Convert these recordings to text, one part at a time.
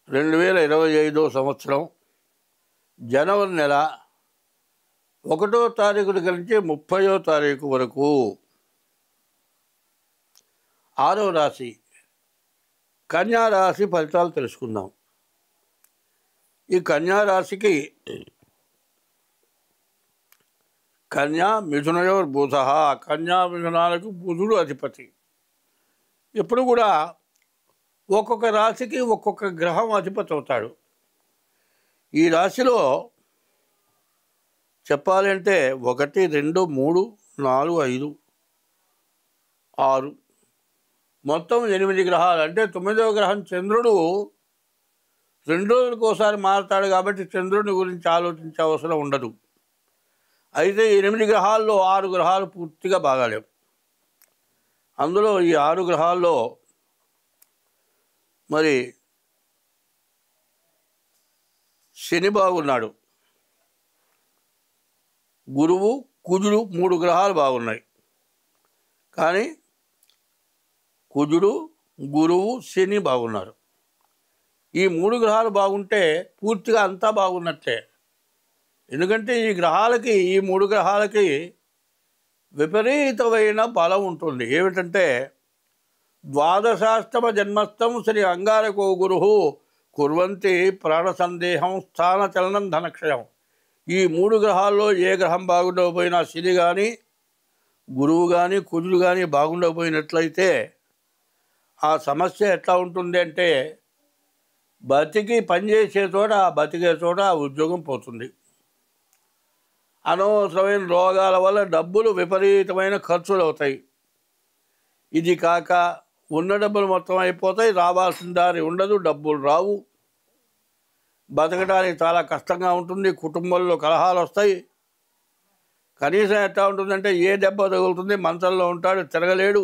2025 సంవత్సరం జనవరి నెల 1వ తారీఖు నుంచి 30వ తారీఖు వరకు 6వ రాశి కన్యా రాశి ఫలితాలు తెలుసుకుందాం. ఈ కన్యా రాశికి కన్యా మిథునయోర్ బుధ, కన్యా మిథునాలకు బుధుడు అధిపతి. ఎప్పుడు కూడా ఒక్కొక్క రాశికి ఒక్కొక్క గ్రహం అధిపతి అవుతాడు. ఈ రాశిలో చెప్పాలంటే 1, 2, 3, 4, 5, 6 మొత్తం 8 గ్రహాలు. అంటే 9వ గ్రహం చంద్రుడు 2 రోజులకు ఒకసారి మారుతాడు కాబట్టి చంద్రుడిని గురించి ఆలోచించే అవసరం ఉండదు. అయితే 8 గ్రహాల్లో 6 గ్రహాలు పూర్తిగా బాగాలేవు. అందులో ఈ 6 గ్రహాల్లో మరి శని బాగున్నాడు, గురువు, కుజుడు 3 గ్రహాలు బాగున్నాయి. కానీ కుజుడు, గురువు, శని బాగున్నారు. ఈ 3 గ్రహాలు బాగుంటే పూర్తిగా అంతా బాగున్నట్టే. ఎందుకంటే ఈ 3 గ్రహాలకి విపరీతమైన బలం ఉంటుంది. ఏమిటంటే ద్వాదశాష్టమ జన్మస్థం శ్రీ అంగారకో గురు కుర్వంతి ప్రాణ సందేహం స్థాన చలనం ధనక్షయం. ఈ 3 గ్రహాల్లో ఏ గ్రహం బాగుండకపోయినా శని కానీ, గురువు కానీ, కుజుడు కానీ బాగుండకపోయినట్లయితే ఆ సమస్య ఎట్లా ఉంటుంది అంటే బతికి పనిచేసే చోట, బతికే చోట ఆ ఉద్యోగం పోతుంది. అనవసరమైన రోగాల వల్ల డబ్బులు విపరీతమైన ఖర్చులు అవుతాయి. ఇది కాక ఉన్న డబ్బులు మొత్తం అయిపోతాయి, రావాల్సిన దారి ఉండదు, డబ్బులు రావు, బతకడానికి చాలా కష్టంగా ఉంటుంది, కుటుంబంలో కలహాలు వస్తాయి. కనీసం ఎట్లా ఉంటుందంటే ఏ దెబ్బ తగులుతుంది, మంచంలో ఉంటాడు, తిరగలేడు,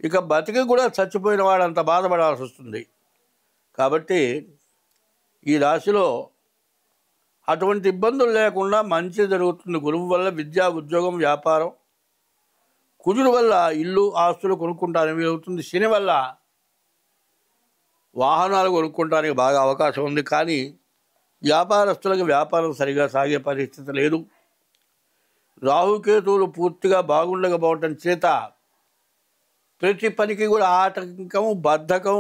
ఇక బతికి కూడా చచ్చిపోయిన వాడు అంత బాధపడాల్సి వస్తుంది. కాబట్టి ఈ రాశిలో అటువంటి ఇబ్బందులు లేకుండా మంచి జరుగుతుంది. గురువు వల్ల విద్య, ఉద్యోగం, వ్యాపారం, కుజుడు వల్ల ఇల్లు, ఆస్తులు కొనుక్కుంటానికి వీలవుతుంది, శని వల్ల వాహనాలు కొనుక్కోవడానికి బాగా అవకాశం ఉంది. కానీ వ్యాపారస్తులకు వ్యాపారం సరిగా సాగే పరిస్థితి లేదు. రాహుకేతువులు పూర్తిగా బాగుండకపోవటం చేత ప్రతి పనికి కూడా ఆటంకం, బద్ధకం,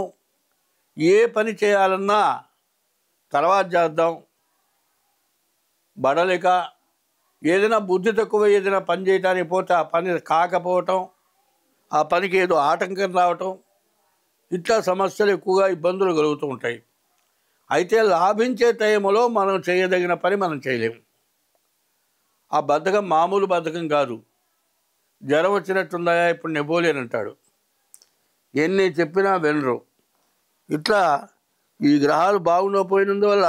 ఏ పని చేయాలన్నా తర్వాత చేద్దాం, బడలిక, ఏదైనా బుద్ధి తక్కువ ఏదైనా పని చేయడానికి పోతే ఆ పని కాకపోవటం, ఆ పనికి ఏదో ఆటంకం రావటం, ఇట్లా సమస్యలు ఎక్కువగా ఇబ్బందులు కలుగుతూ ఉంటాయి. అయితే లాభించే టైంలో మనం చేయదగిన పని మనం చేయలేము. ఆ బద్ధకం మామూలు బద్ధకం కాదు. జ్వరం వచ్చినట్టుందా, ఇప్పుడు నెబోలియన్ అంటాడు, ఎన్ని చెప్పినా వినరు. ఇట్లా ఈ గ్రహాలు బాగుండకపోయినందువల్ల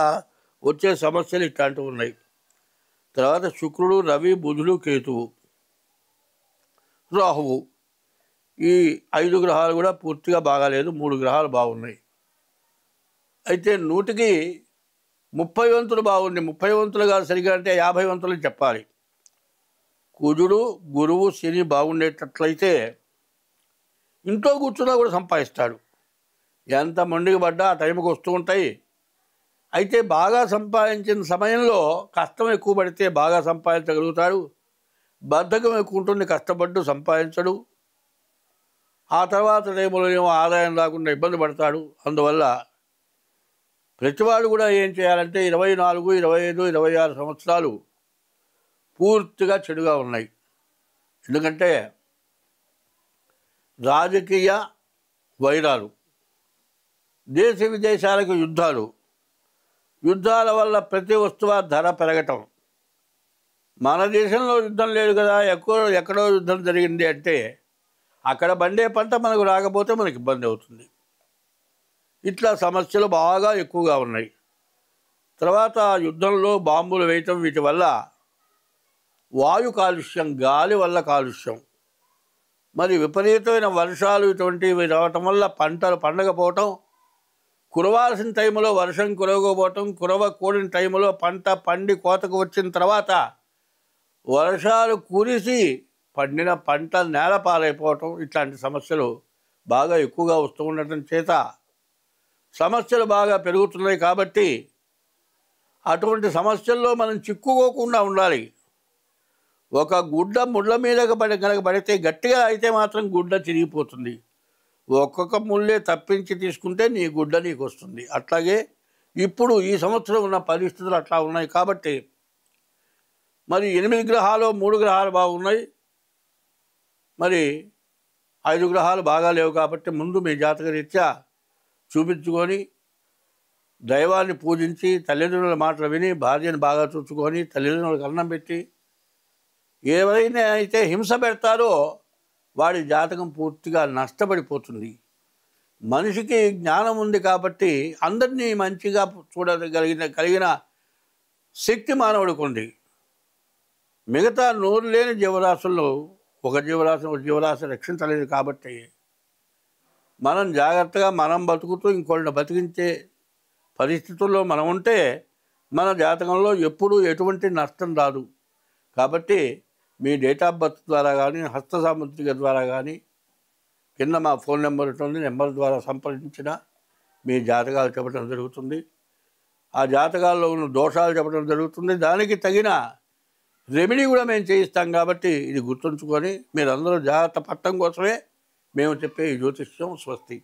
వచ్చే సమస్యలు ఇట్లాంటివి ఉన్నాయి. తర్వాత శుక్రుడు, రవి, బుధుడు, కేతువు, రాహువు, ఈ 5 గ్రహాలు కూడా పూర్తిగా బాగాలేదు. 3 గ్రహాలు బాగున్నాయి. అయితే 100కి 30 వంతులు బాగుంది. 30 వంతులు కాదు, సరిగా అంటే 50 వంతులు చెప్పాలి. కుజుడు, గురువు, శని బాగుండేటట్లయితే ఇంట్లో కూర్చున్నా కూడా సంపాదిస్తాడు. ఎంత మొండికి పడ్డా ఆ టైంకి వస్తూ ఉంటాయి. అయితే బాగా సంపాదించిన సమయంలో కష్టం ఎక్కువ పడితే బాగా సంపాదించగలుగుతాడు. బద్ధకం ఎక్కువ ఉంటుంది, కష్టపడ్డు సంపాదించడు. ఆ తర్వాత టైంలో ఏమో ఆదాయం రాకుండా ఇబ్బంది పడతాడు. అందువల్ల ప్రతివాడు కూడా ఏం చేయాలంటే 24, 25, 26 సంవత్సరాలు పూర్తిగా చెడుగా ఉన్నాయి. ఎందుకంటే రాజకీయ వైరాలు, దేశ విదేశాలకు యుద్ధాల వల్ల ప్రతి వస్తువు ధర పెరగటం. మన దేశంలో యుద్ధం లేదు కదా, ఎక్కడో యుద్ధం జరిగింది అంటే అక్కడ పండే పంట మనకు రాకపోతే మనకి ఇబ్బంది అవుతుంది. ఇట్లా సమస్యలు బాగా ఎక్కువగా ఉన్నాయి. తర్వాత యుద్ధంలో బాంబులు వేయటం, వీటి వల్ల వాయు కాలుష్యం, గాలి వల్ల కాలుష్యం, మరి విపరీతమైన వర్షాలు ఇటువంటివి రావటం వల్ల పంటలు పండకపోవటం, కురవాల్సిన టైంలో వర్షం కురవకపోవటం, కూడిన టైంలో పంట పండి కోతకు వచ్చిన తర్వాత వర్షాలు కురిసి పండిన పంట నేల పాలైపోవటం, ఇట్లాంటి సమస్యలు బాగా ఎక్కువగా వస్తూ ఉండటం చేత సమస్యలు బాగా పెరుగుతున్నాయి కాబట్టి అటువంటి సమస్యల్లో మనం చిక్కుకోకుండా ఉండాలి. ఒక గుడ్డ ముళ్ళ మీద కనుక పడితే గట్టిగా అయితే మాత్రం గుడ్డ చిరిగిపోతుంది. ఒక్కొక్క ముళ్ళే తప్పించి తీసుకుంటే నీ గుడ్డ నీకు వస్తుంది. అట్లాగే ఇప్పుడు ఈ సంవత్సరం ఉన్న పరిస్థితులు అట్లా ఉన్నాయి కాబట్టి మరి 8 గ్రహాలు 3 గ్రహాలు బాగున్నాయి, మరి 5 గ్రహాలు బాగాలేవు. కాబట్టి ముందు మీ జాతక రీత్యా చూపించుకొని దైవాన్ని పూజించి తల్లిదండ్రుల మాటలు విని భార్యను బాగా చూసుకొని తల్లిదండ్రులకు అన్నం పెట్టి ఏవైనా అయితే హింస పెడతారో వాడి జాతకం పూర్తిగా నష్టపడిపోతుంది. మనిషికి జ్ఞానం ఉంది కాబట్టి అందరినీ మంచిగా కలిగిన శక్తి మానవుడికి ఉంది. మిగతా నోరు లేని జీవరాశుల్లో ఒక జీవరాశి రక్షించలేదు. కాబట్టి మనం జాగ్రత్తగా మనం బతుకుతూ ఇంకోళ్ళని బతికించే పరిస్థితుల్లో మనం ఉంటే మన జాతకంలో ఎప్పుడూ ఎటువంటి నష్టం రాదు. కాబట్టి మీ డేట్ ఆఫ్ బర్త్ ద్వారా కానీ హస్త సాముద్రిక ద్వారా కానీ కింద మా ఫోన్ నెంబర్ ఉంటుంది, నెంబర్ ద్వారా సంప్రదించిన మీ జాతకాలు చెప్పడం జరుగుతుంది. ఆ జాతకాల్లో ఉన్న దోషాలు చెప్పడం జరుగుతుంది. దానికి తగిన రెమెడీ కూడా మేము చేయిస్తాం. కాబట్టి ఇది గుర్తుంచుకొని మీరందరూ జాగ్రత్త పట్టడం కోసమే మేము చెప్పే ఈ జ్యోతిష్యం. స్వస్తి.